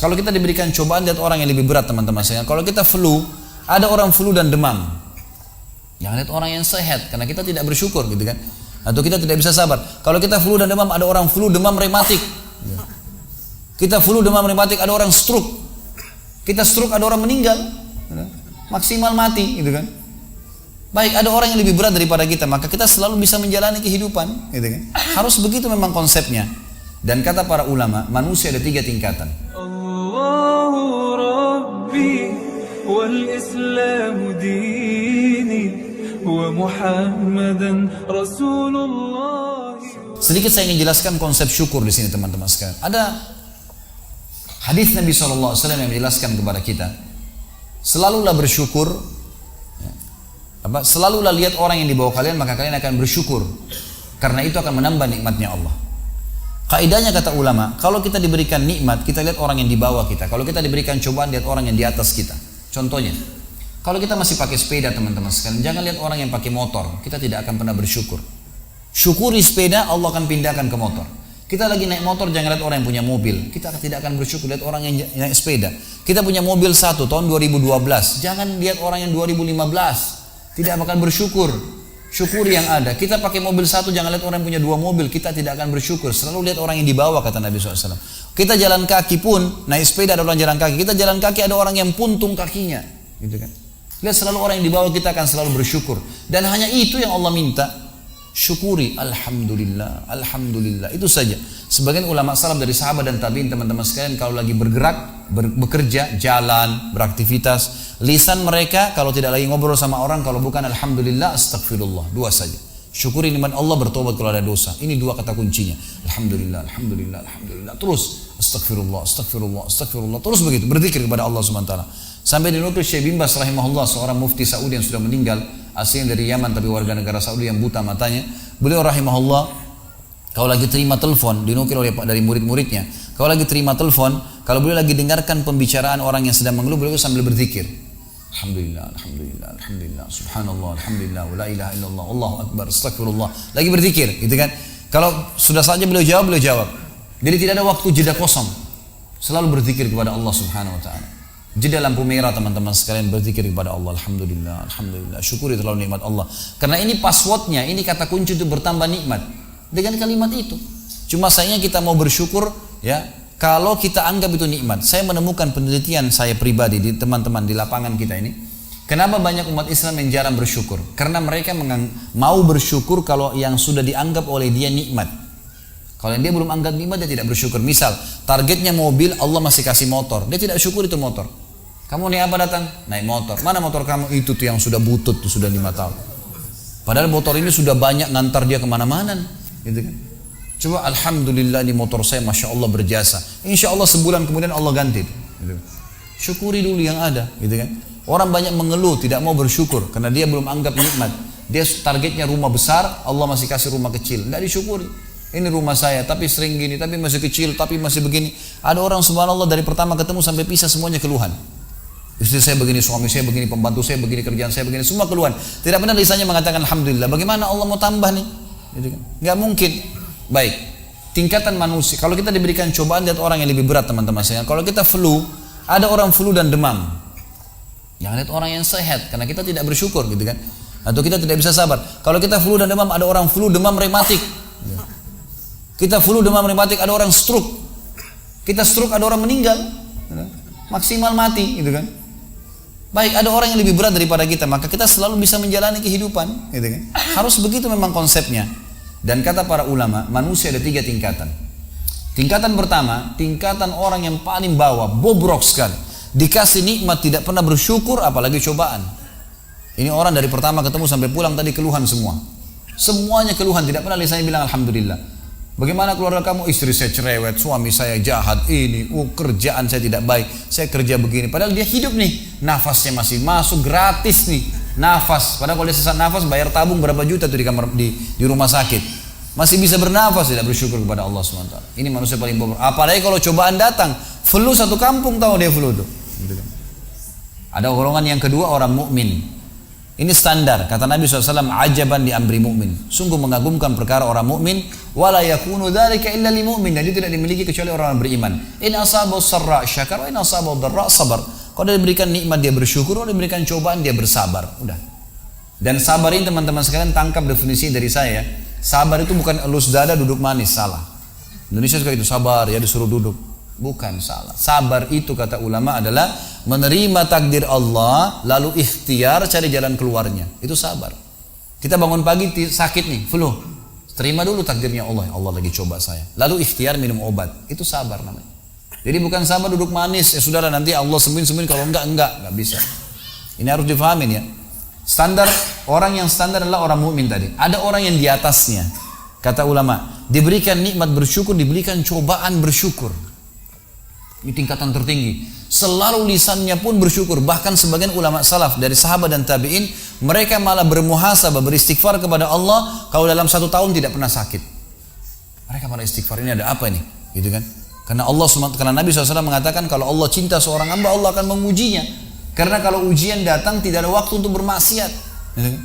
Kalau kita diberikan cobaan, lihat orang yang lebih berat teman-teman sekalian. Kalau kita flu, ada orang flu dan demam. Jangan lihat orang yang sehat, karena kita tidak bersyukur gitu kan. Atau kita tidak bisa sabar. Kalau kita flu dan demam, ada orang flu demam rematik. Kita flu demam rematik, ada orang stroke. Kita stroke, ada orang meninggal. Maksimal mati gitu kan. Baik, ada orang yang lebih berat daripada kita, maka kita selalu bisa menjalani kehidupan gitu kan. Harus begitu memang konsepnya. Dan kata para ulama, manusia ada 3 tingkatan. Allahu Rabbi wal Islam dini wa Muhammadan Rasulullah. Sedikit saya ingin jelaskan konsep syukur di sini teman-teman sekalian. Ada hadis Nabi SAW yang menjelaskan kepada kita, selalulah bersyukur, selalulah lihat orang yang di bawah kalian, maka kalian akan bersyukur, karena itu akan menambah nikmatnya Allah. Kaidahnya kata ulama, kalau kita diberikan nikmat, kita lihat orang yang di bawah kita. Kalau kita diberikan cobaan, lihat orang yang di atas kita. Contohnya, kalau kita masih pakai sepeda teman-teman sekalian, jangan lihat orang yang pakai motor, kita tidak akan pernah bersyukur. Syukuri sepeda, Allah akan pindahkan ke motor. Kita lagi naik motor, jangan lihat orang yang punya mobil, kita tidak akan bersyukur. Lihat orang yang naik sepeda. Kita punya mobil tahun 2012, jangan lihat orang yang 2015, tidak akan bersyukur. Syukuri yang ada. Kita pakai mobil satu, jangan lihat orang yang punya 2 mobil, kita tidak akan bersyukur. Selalu lihat orang yang di bawah, kata Nabi SAW. Kita jalan kaki pun, naik sepeda ada orang jalan kaki, kita jalan kaki ada orang yang puntung kakinya, gitu kan. Lihat selalu orang yang di bawah, kita akan selalu bersyukur. Dan hanya itu yang Allah minta, syukuri, alhamdulillah, alhamdulillah, itu saja. Sebagian ulama salaf dari sahabat dan tabi'in teman-teman sekalian, kalau lagi bergerak, bekerja, jalan, beraktivitas, lisan mereka kalau tidak lagi ngobrol sama orang, kalau bukan alhamdulillah, astagfirullah, 2 saja. Syukuri nikmat Allah, bertobat kalau ada dosa. Ini 2 kata kuncinya. Alhamdulillah, alhamdulillah, alhamdulillah. Terus astagfirullah, astagfirullah, astagfirullah. Terus begitu, berzikir kepada Allah Subhanahu wa taala. Sampai dinukil Syekh bin Baz rahimahullah, seorang mufti Saudi yang sudah meninggal, aslinya dari Yaman tapi warga negara Saudi yang buta matanya. Beliau rahimahullah, kalau lagi terima telepon, dinukil oleh dari murid-muridnya, kalau lagi terima telepon, kalau beliau lagi dengarkan pembicaraan orang yang sedang mengeluh, beliau sambil berzikir. Alhamdulillah, alhamdulillah, alhamdulillah, subhanallah, alhamdulillah, la ilaha illallah, Allahu akbar, astagfirullah. Lagi berzikir, gitu kan? Kalau sudah saja beliau jawab. Jadi tidak ada waktu jeda kosong. Selalu berzikir kepada Allah Subhanahu wa taala. Jeda lampu merah teman-teman sekalian, berzikir kepada Allah, alhamdulillah, alhamdulillah, syukuri terlalu nikmat Allah. Karena ini passwordnya, ini kata kunci untuk bertambah nikmat. Dengan kalimat itu. Cuma sayangnya kita mau bersyukur ya, kalau kita anggap itu nikmat. Saya menemukan penelitian saya pribadi di teman-teman di lapangan kita ini. Kenapa banyak umat Islam yang jarang bersyukur? Karena mereka mau bersyukur kalau yang sudah dianggap oleh dia nikmat. Kalau yang dia belum anggap nikmat, dia tidak bersyukur. Misal, targetnya mobil, Allah masih kasih motor. Dia tidak syukur itu motor. Kamu naik apa datang? Naik motor. Mana motor kamu? Itu tuh yang sudah butut, tuh sudah 5 tahun. Padahal motor ini sudah banyak ngantar dia kemana-mana. Gitu kan? Coba alhamdulillah di motor saya masya Allah berjasa. Insya Allah sebulan kemudian Allah ganti. Gitu. Syukuri dulu yang ada, gitu kan? Orang banyak mengeluh, tidak mau bersyukur karena dia belum anggap nikmat. Dia targetnya rumah besar, Allah masih kasih rumah kecil, tidak disyukuri. Ini rumah saya, tapi sering gini, tapi masih kecil, tapi masih begini. Ada orang subhanallah dari pertama ketemu sampai pisah semuanya keluhan. Istri saya begini, suami saya begini, pembantu saya begini, kerjaan saya begini, semua keluhan. Tidak pernah lisannya mengatakan alhamdulillah. Bagaimana Allah mau tambah nih? Gitu kan? Nggak mungkin. Baik, tingkatan manusia. Kalau kita diberikan cobaan, lihat orang yang lebih berat teman-teman sekalian. Kalau kita flu, ada orang flu dan demam. Jangan lihat orang yang sehat, karena kita tidak bersyukur, gitu kan? Atau kita tidak bisa sabar. Kalau kita flu dan demam, ada orang flu demam rematik. Kita flu demam rematik, ada orang stroke. Kita stroke, ada orang meninggal. Maksimal mati, gitu kan? Baik, ada orang yang lebih berat daripada kita, maka kita selalu bisa menjalani kehidupan, gitu kan? Harus begitu memang konsepnya. Dan kata para ulama, manusia ada 3 tingkatan. Tingkatan pertama, tingkatan orang yang paling bawah, bobrok sekali. Dikasih nikmat tidak pernah bersyukur, apalagi cobaan. Ini orang dari pertama ketemu sampai pulang tadi keluhan semua. Semuanya keluhan, tidak pernah lisannya bilang alhamdulillah. Bagaimana keluarga kamu? Istri saya cerewet, suami saya jahat, ini, kerjaan saya tidak baik, saya kerja begini. Padahal dia hidup nih, nafasnya masih masuk gratis nih, nafas. Padahal kalau dia sesak nafas, bayar tabung berapa juta tuh di rumah sakit. Masih bisa bernafas, tidak bersyukur kepada Allah SWT. Ini manusia paling bobrok. Apalagi kalau cobaan datang, flu satu kampung tahu dia flu tuh. Ada golongan yang kedua, orang mukmin. Ini standar. Kata Nabi SAW, ajaban di amri mu'min. Sungguh mengagumkan perkara orang mukmin. Wala yakunu dzalika illa lil mu'min. Dan itu tidak dimiliki kecuali orang beriman. In asabahu sarra syakar wa in asabahu dharra sabar. Kalau dia diberikan nikmat dia bersyukur, kalau diberikan cobaan dia bersabar. Udah. Dan sabar ini teman-teman sekalian tangkap definisi dari saya. Sabar itu bukan elus dada duduk manis, salah. Indonesia suka itu sabar ya disuruh duduk. Bukan, salah. Sabar itu kata ulama adalah menerima takdir Allah lalu ikhtiar cari jalan keluarnya. Itu sabar. Kita bangun pagi sakit nih, flu. Terima dulu takdirnya Allah. Allah lagi coba saya. Lalu ikhtiar minum obat. Itu sabar namanya. Jadi bukan sabar duduk manis. Ya sudahlah nanti Allah sembuhin kalau enggak bisa. Ini harus difahamin ya. Standar orang yang standar adalah orang mukmin tadi. Ada orang yang di atasnya. Kata ulama, diberikan nikmat bersyukur, diberikan cobaan bersyukur. Ini tingkatan tertinggi. Selalu lisannya pun bersyukur. Bahkan sebagian ulama salaf dari sahabat dan tabi'in, mereka malah bermuhasabah, beristighfar kepada Allah kalau dalam 1 tahun tidak pernah sakit. Mereka malah istighfar, ini ada apa nih? Gitu kan? Karena Nabi SAW mengatakan kalau Allah cinta seorang hamba, Allah akan mengujinya. Karena kalau ujian datang tidak ada waktu untuk bermaksiat. Gitu kan?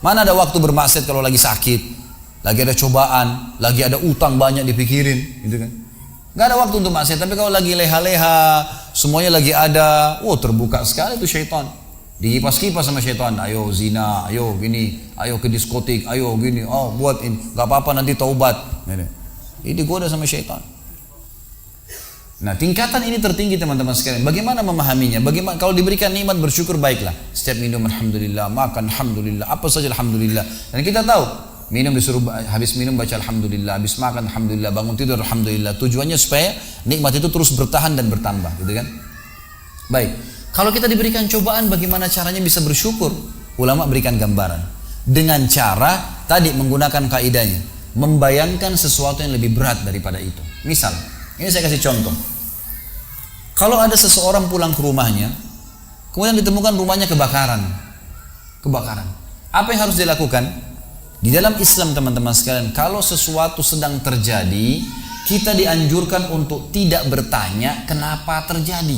Mana ada waktu bermaksiat kalau lagi sakit, lagi ada cobaan, lagi ada utang banyak dipikirin, gitu kan? Gak ada waktu untuk maksiat. Tapi kalau lagi leha-leha, semuanya lagi ada, terbuka sekali itu syaitan. Dikipas-kipas sama syaitan. Ayo zina, ayo gini, ayo ke diskotik, ayo gini, buat ini, gak apa-apa nanti taubat. Ini digoda sama syaitan. Nah, tingkatan ini tertinggi teman-teman sekalian. Bagaimana memahaminya? Bagaimana kalau diberikan nikmat bersyukur baiklah. Setiap minum alhamdulillah, makan alhamdulillah, apa saja alhamdulillah. Dan kita tahu, minum disuruh habis minum baca alhamdulillah, habis makan alhamdulillah, bangun tidur alhamdulillah. Tujuannya supaya nikmat itu terus bertahan dan bertambah, gitu kan? Baik. Kalau kita diberikan cobaan, bagaimana caranya bisa bersyukur? Ulama berikan gambaran. Dengan cara tadi menggunakan kaidahnya, membayangkan sesuatu yang lebih berat daripada itu. Misal, ini saya kasih contoh. Kalau ada seseorang pulang ke rumahnya, kemudian ditemukan rumahnya kebakaran. Apa yang harus dilakukan? Di dalam Islam teman-teman sekalian, kalau sesuatu sedang terjadi, kita dianjurkan untuk tidak bertanya kenapa terjadi.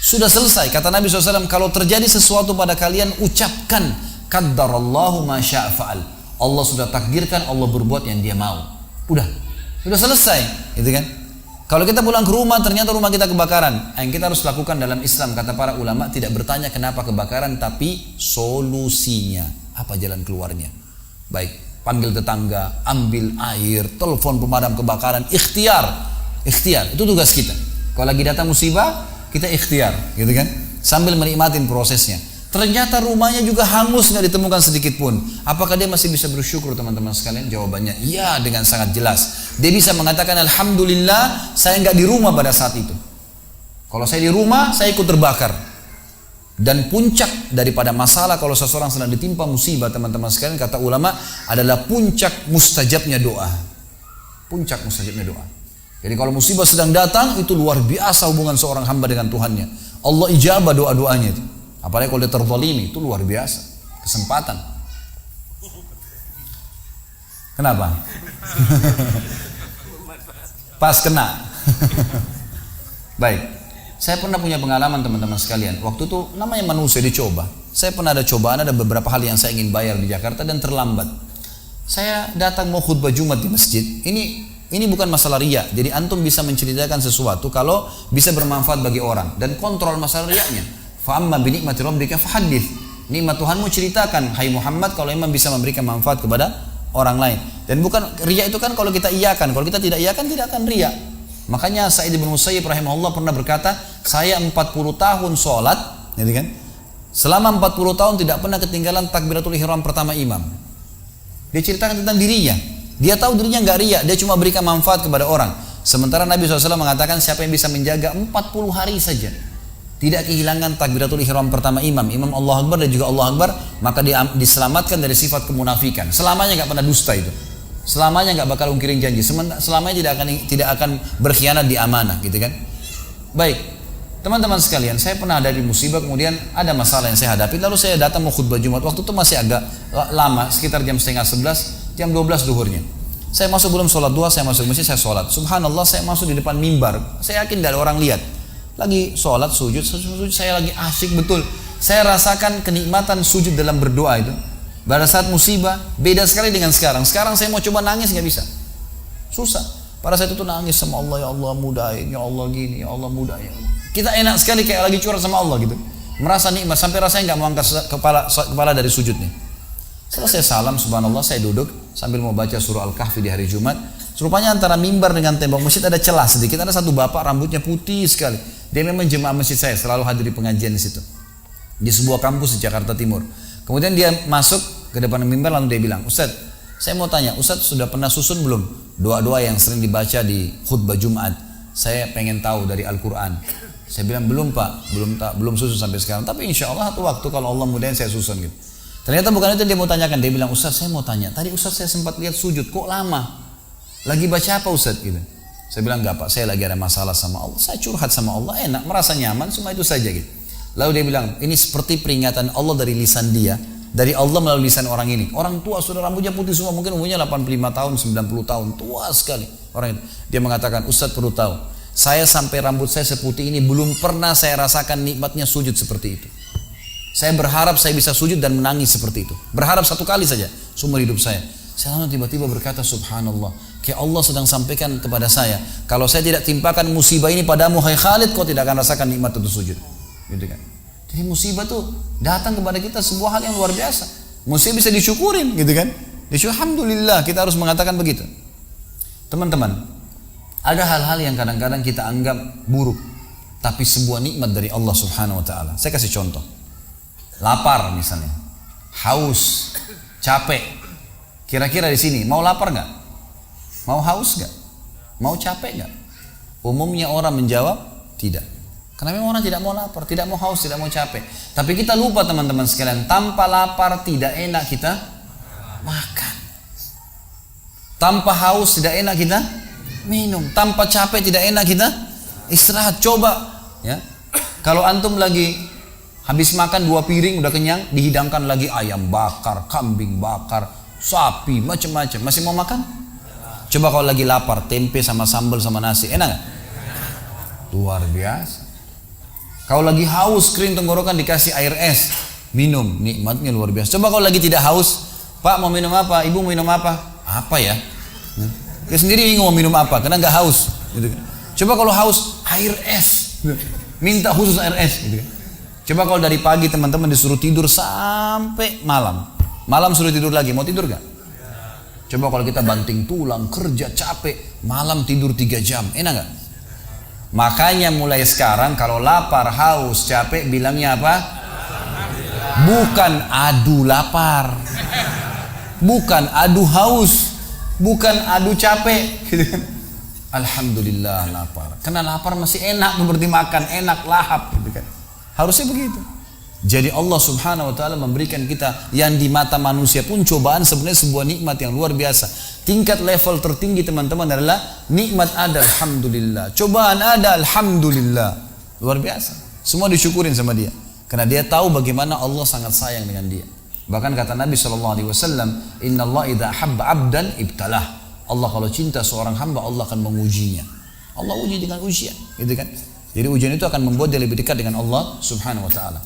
Sudah selesai, kata Nabi SAW, kalau terjadi sesuatu pada kalian, ucapkan qaddarallahu ma syaa fa'al. Allah sudah takdirkan, Allah berbuat yang dia mau. Sudah selesai, gitu kan? Kalau kita pulang ke rumah, ternyata rumah kita kebakaran. Yang kita harus lakukan dalam Islam, kata para ulama, tidak bertanya kenapa kebakaran, tapi solusinya. Apa jalan keluarnya? Baik, panggil tetangga, ambil air, telepon pemadam kebakaran, ikhtiar, itu tugas kita. Kalau lagi datang musibah, kita ikhtiar, gitu kan? Sambil menikmatin prosesnya. Ternyata rumahnya juga hangus, nggak ditemukan sedikit pun. Apakah dia masih bisa bersyukur teman-teman sekalian? Jawabannya iya, dengan sangat jelas. Dia bisa mengatakan alhamdulillah saya nggak di rumah pada saat itu. Kalau saya di rumah, saya ikut terbakar. Dan puncak daripada masalah kalau seseorang sedang ditimpa musibah teman-teman sekalian, kata ulama, adalah puncak mustajabnya doa. Puncak mustajabnya doa. Jadi kalau musibah sedang datang, itu luar biasa hubungan seorang hamba dengan Tuhannya. Allah ijabah doa-doanya itu. Apalagi kalau dia terzalimi, itu luar biasa. Kesempatan. Kenapa? Pas kena. Baik. Saya pernah punya pengalaman teman-teman sekalian. Waktu itu namanya manusia dicoba. Saya pernah ada cobaan, ada beberapa hal yang saya ingin bayar di Jakarta dan terlambat. Saya datang mau khutbah Jumat di masjid. Ini bukan masalah riya. Jadi antum bisa menceritakan sesuatu kalau bisa bermanfaat bagi orang dan kontrol masalah riyanya. Fa'amma binikmati rabbika fahaddits. Nikmat Tuhanmu ceritakan, hai Muhammad, kalau memang bisa memberikan manfaat kepada orang lain. Dan bukan riya itu kan kalau kita iyakan, kalau kita tidak iyakan tidak akan riya. Makanya Sa'id bin Musayyib rahimahullah pernah berkata, saya 40 tahun sholat, gitu kan? Selama 40 tahun tidak pernah ketinggalan takbiratul ihram pertama imam. Dia ceritakan tentang dirinya. Dia tahu dirinya nggak riya, dia cuma berikan manfaat kepada orang. Sementara Nabi SAW mengatakan siapa yang bisa menjaga 40 hari saja, tidak kehilangan takbiratul ihram pertama imam Allah Akbar dan juga Allah Akbar, maka dia diselamatkan dari sifat kemunafikan. Selamanya nggak pernah dusta itu. Selamanya nggak bakal ungkirin janji. Selamanya tidak akan berkhianat di amanah, gitu kan? Baik, teman-teman sekalian, saya pernah ada di musibah, kemudian ada masalah yang saya hadapi, lalu saya datang mau khutbah Jumat. Waktu itu masih agak lama, sekitar jam 10:30, jam 12 duhurnya. Saya masuk belum sholat duha, saya masuk masjid, saya sholat. Subhanallah, saya masuk di depan mimbar. Saya yakin tidak ada orang lihat. Lagi sholat, sujud, saya lagi asyik betul. Saya rasakan kenikmatan sujud dalam berdoa itu. Pada saat musibah, beda sekali dengan sekarang. Sekarang saya mau coba nangis nggak bisa. Susah. Pada saat itu nangis sama Allah, ya Allah mudahin, ya Allah gini, ya Allah mudahin. Kita enak sekali kayak lagi curhat sama Allah gitu. Merasa nikmat, sampai rasanya nggak mau angkat kepala dari sujud nih. Selesai salam, subhanallah, saya duduk sambil mau baca surah Al-Kahfi di hari Jumat. Rupanya antara mimbar dengan tembok masjid ada celah sedikit. Ada satu bapak rambutnya putih sekali. Dia memang jemaah masjid saya, selalu hadir di pengajian di situ. Di sebuah kampus di Jakarta Timur. Kemudian dia masuk ke depan mimbar lalu dia bilang, Ustadz, saya mau tanya, Ustadz sudah pernah susun belum doa-doa yang sering dibaca di khutbah Jumat? Saya pengen tahu dari Al-Quran. Saya bilang, belum Pak, belum susun sampai sekarang. Tapi insya Allah satu waktu kalau Allah mudahin saya susun gitu. Ternyata bukan itu yang dia mau tanyakan. Dia bilang, Ustadz saya mau tanya, tadi Ustadz saya sempat lihat sujud, kok lama? Lagi baca apa Ustadz gitu? Saya bilang, enggak Pak, saya lagi ada masalah sama Allah. Saya curhat sama Allah, enak, merasa nyaman, cuma itu saja gitu. Lalu dia bilang, ini seperti peringatan Allah dari lisan dia, dari Allah melalui lisan orang ini. Orang tua sudah rambutnya putih semua, mungkin umurnya 85 tahun, 90 tahun, tua sekali orang itu. Dia mengatakan, Ustadz perlu tahu, saya sampai rambut saya seputih ini belum pernah saya rasakan nikmatnya sujud seperti itu. Saya berharap saya bisa sujud dan menangis seperti itu. Berharap satu kali saja seumur hidup saya. Saya lalu tiba-tiba berkata, subhanallah, kayak Allah sedang sampaikan kepada saya, kalau saya tidak timpakan musibah ini padamu, hai Khalid, kau tidak akan rasakan nikmat itu sujud. Gitu kan. Jadi musibah tuh datang kepada kita sebuah hal yang luar biasa. Musibah bisa disyukurin, gitu kan? Alhamdulillah, kita harus mengatakan begitu. Teman-teman, ada hal-hal yang kadang-kadang kita anggap buruk, tapi sebuah nikmat dari Allah Subhanahu wa taala. Saya kasih contoh. Lapar misalnya, haus, capek. Kira-kira di sini mau lapar nggak? Mau haus nggak? Mau capek nggak? Umumnya orang menjawab tidak. Karena memang orang tidak mau lapar, tidak mau haus, tidak mau capek. Tapi kita lupa teman-teman sekalian, tanpa lapar tidak enak kita makan. Tanpa haus tidak enak kita minum. Tanpa capek tidak enak kita istirahat. Coba ya. Kalau antum lagi habis makan 2 piring udah kenyang, dihidangkan lagi ayam bakar, kambing bakar, sapi, macam-macam. Masih mau makan? Coba kalau lagi lapar, tempe sama sambal sama nasi, enak gak? Luar biasa. Kalau lagi haus, kering tenggorokan, dikasih air es, minum, nikmatnya luar biasa. Coba kalau lagi tidak haus, Pak mau minum apa? Ibu mau minum apa? Apa ya? Dia sendiri bingung mau minum apa, karena nggak haus. Gitu. Coba kalau haus, air es, minta khusus air es. Gitu. Coba kalau dari pagi teman-teman disuruh tidur sampai malam, malam suruh tidur lagi, mau tidur nggak? Coba kalau kita banting tulang, kerja capek, malam tidur 3 jam, enak nggak? Makanya mulai sekarang kalau lapar, haus, capek bilangnya apa? Bukan adu lapar, bukan adu haus, bukan adu capek. Alhamdulillah lapar. Karena lapar masih enak seperti makan, enak lahap. Harusnya begitu. Jadi Allah Subhanahu wa taala memberikan kita yang di mata manusia pun cobaan sebenarnya sebuah nikmat yang luar biasa. Tingkat level tertinggi teman-teman adalah nikmat ada, alhamdulillah. Cobaan ada, alhamdulillah. Luar biasa. Semua disyukurin sama dia. Karena dia tahu bagaimana Allah sangat sayang dengan dia. Bahkan kata Nabi SAW, Inna Allah idha habba abdan ibtalah. Allah kalau cinta seorang hamba, Allah akan mengujinya. Allah uji dengan ujian, gitu kan? Jadi ujian itu akan membuat dia lebih dekat dengan Allah Subhanahu wa taala.